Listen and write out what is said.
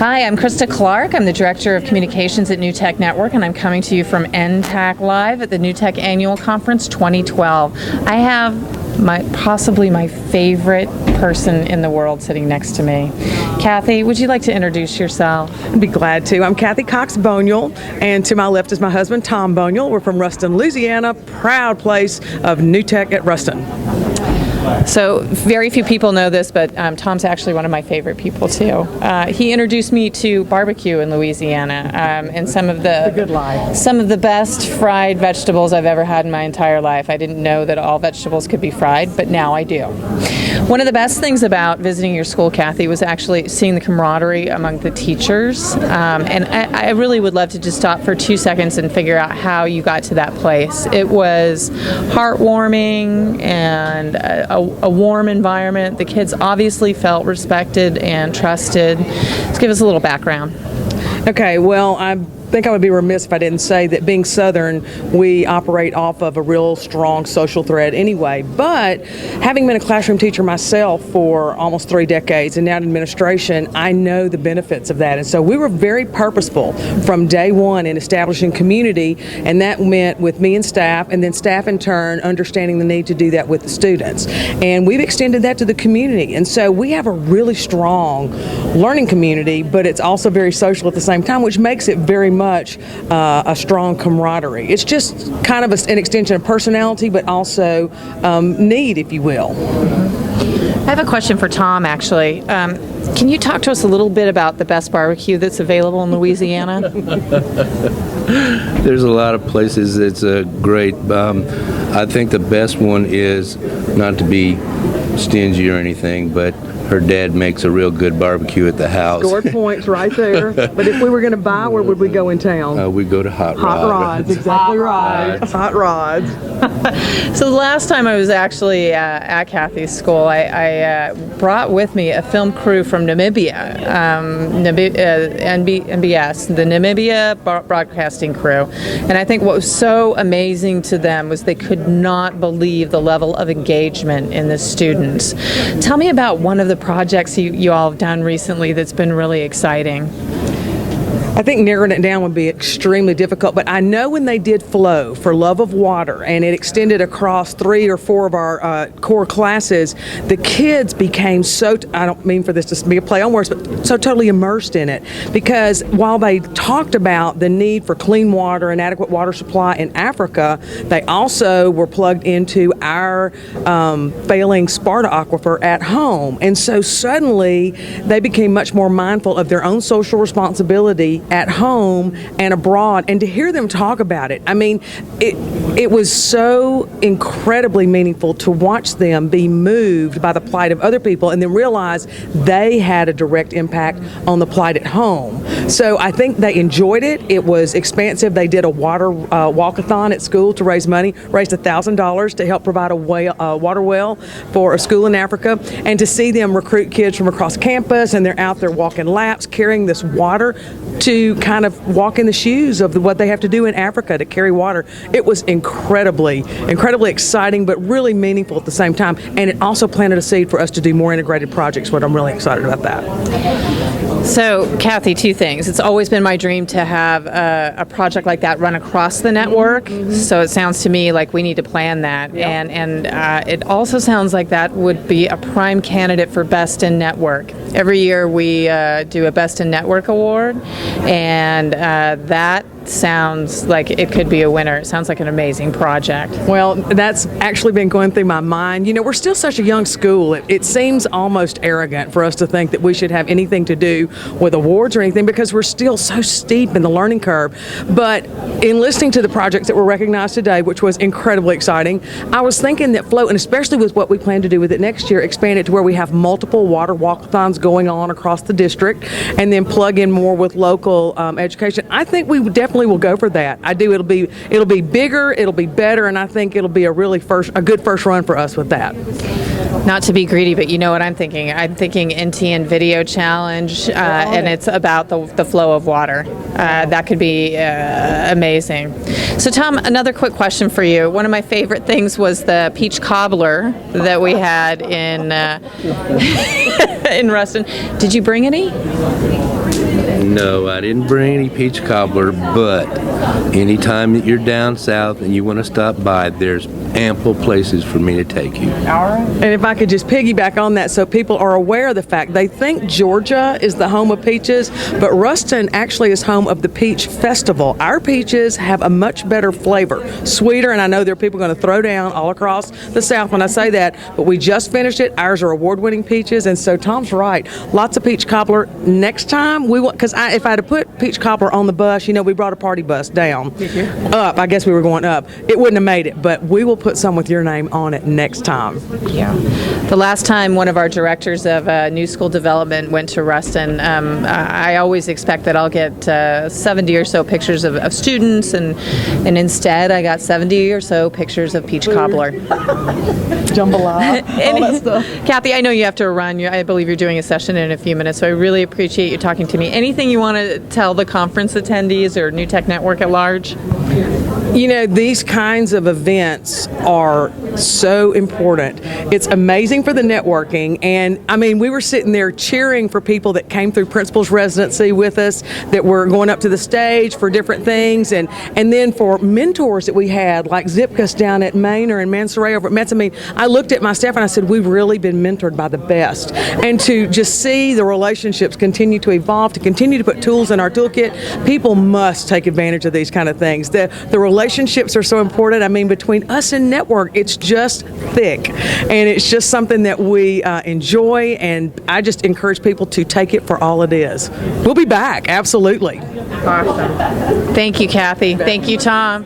Hi, I'm Krista Clark. I'm the Director of Communications at NTAC Network, and I'm coming to you from NTAC Live at the NTAC Annual Conference 2012. I have possibly my favorite person in the world sitting next to me. Cathi, would you like to introduce yourself? I'd be glad to. I'm Cathi Cox-Boniol, and to my left is my husband, Tom Boniol. We're from Ruston, Louisiana, proud place of NTAC at Ruston. So very few people know this, but Tom's actually one of my favorite people too. He introduced me to barbecue in Louisiana, and some of the best fried vegetables I've ever had in my entire life. I didn't know that all vegetables could be fried, but now I do. One of the best things about visiting your school, Cathi, was actually seeing the camaraderie among the teachers, and I really would love to just stop for 2 seconds and figure out how you got to that place. It was heartwarming and a warm environment. The kids obviously felt respected and trusted. Let's give us a little background. Okay, well, I think I would be remiss if I didn't say that being Southern, we operate off of a real strong social thread anyway. But having been a classroom teacher myself for almost 3 decades and now in administration, I know the benefits of that. And so we were very purposeful from day one in establishing community, and that meant with me and staff, and then staff in turn understanding the need to do that with the students. And we've extended that to the community. And so we have a really strong learning community, but it's also very social at the same time, which makes it very much a strong camaraderie. It's just kind of an extension of personality, but also need, if you will. I have a question for Tom, actually. Can you talk to us a little bit about the best barbecue that's available in Louisiana? There's a lot of places that's great. I think the best one is, not to be stingy or anything, but her dad makes a real good barbecue at the house. Scored points right there. But if we were going to buy, where would we go in town? We'd go to Hot Rod. Hot Rods, exactly right. Hot Rods. So the last time I was actually at Cathy's school, I brought with me a film crew from Namibia, NBS, the Namibia Broadcasting Crew. And I think what was so amazing to them was they could not believe the level of engagement in the students. Tell me about one of the projects you all have done recently that's been really exciting. I think narrowing it down would be extremely difficult, but I know when they did Flow for Love of Water, and it extended across 3 or 4 of our core classes, the kids became so, I don't mean for this to be a play on words, but so totally immersed in it, because while they talked about the need for clean water and adequate water supply in Africa, they also were plugged into our failing Sparta aquifer at home. And so suddenly they became much more mindful of their own social responsibility at home and abroad, and to hear them talk about it, I mean, it was so incredibly meaningful to watch them be moved by the plight of other people and then realize they had a direct impact on the plight at home. So I think they enjoyed it. It was expansive. They did a water walkathon at school to raise money, raised $1,000 to help provide a water well for a school in Africa, and to see them recruit kids from across campus, and they're out there walking laps, carrying this water to kind of walk in the shoes of what they have to do in Africa to carry water. It was incredibly exciting, but really meaningful at the same time. And it also planted a seed for us to do more integrated projects, but I'm really excited about that. So, Cathi, 2 things. It's always been my dream to have a project like that run across the network. Mm-hmm. So it sounds to me like we need to plan that. Yep. And it also sounds like that would be a prime candidate for Best in Network. Every year we do a Best in Network award, and that sounds like it could be a winner. It sounds like an amazing project. Well, that's actually been going through my mind. You know, we're still such a young school. It seems almost arrogant for us to think that we should have anything to do with awards or anything, because we're still so steep in the learning curve. But in listening to the projects that were recognized today, which was incredibly exciting, I was thinking that Flow, and especially with what we plan to do with it next year, expand it to where we have multiple water walkathons going on across the district, and then plug in more with local education. I think we definitely will go for that. I do. It'll be bigger, it'll be better, and I think it'll be a good first run for us with that. Not to be greedy, but you know what I'm thinking. I'm thinking NTN Video Challenge, and it's about the flow of water. That could be amazing. So, Tom, another quick question for you. One of my favorite things was the peach cobbler that we had in in Ruston. Did you bring any? No, I didn't bring any peach cobbler, but anytime that you're down south and you want to stop by, there's ample places for me to take you. And if I could just piggyback on that so people are aware of the fact, they think Georgia is the home of peaches, but Ruston actually is home of the Peach Festival. Our peaches have a much better flavor, sweeter, and I know there are people going to throw down all across the South when I say that, but we just finished it. Ours are award-winning peaches, and so Tom's right. Lots of peach cobbler. Next time, we want, because if I had to put peach cobbler on the bus, you know, we brought a party bus down. Up, I guess we were going up. It wouldn't have made it, but we will put some with your name on it next time. Yeah. The last time one of our directors of new school development went to Ruston, I always expect that I'll get 70 or so pictures of students, and instead I got 70 or so pictures of peach cobbler. Jambalaya, all that stuff. Cathi, I know you have to run. I believe you're doing a session in a few minutes, so I really appreciate you talking to me. Anything you want to tell the conference attendees or New Tech Network at large? You know, these kinds of events are so important. It's amazing for the networking, and I mean, we were sitting there cheering for people that came through principal's residency with us, that were going up to the stage for different things, and then for mentors that we had, like Zipkus down at Manor and Mansoray over at Metz. I mean, I looked at my staff and I said, we've really been mentored by the best. And to just see the relationships continue to evolve, to continue to put tools in our toolkit, people must take advantage of these kind of things. The relationships are so important. I mean, between us and network, it's just thick, and it's just something that we enjoy, and I just encourage people to take it for all it is. We'll be back, absolutely. Awesome. Thank you, Cathi. Thank you, Tom.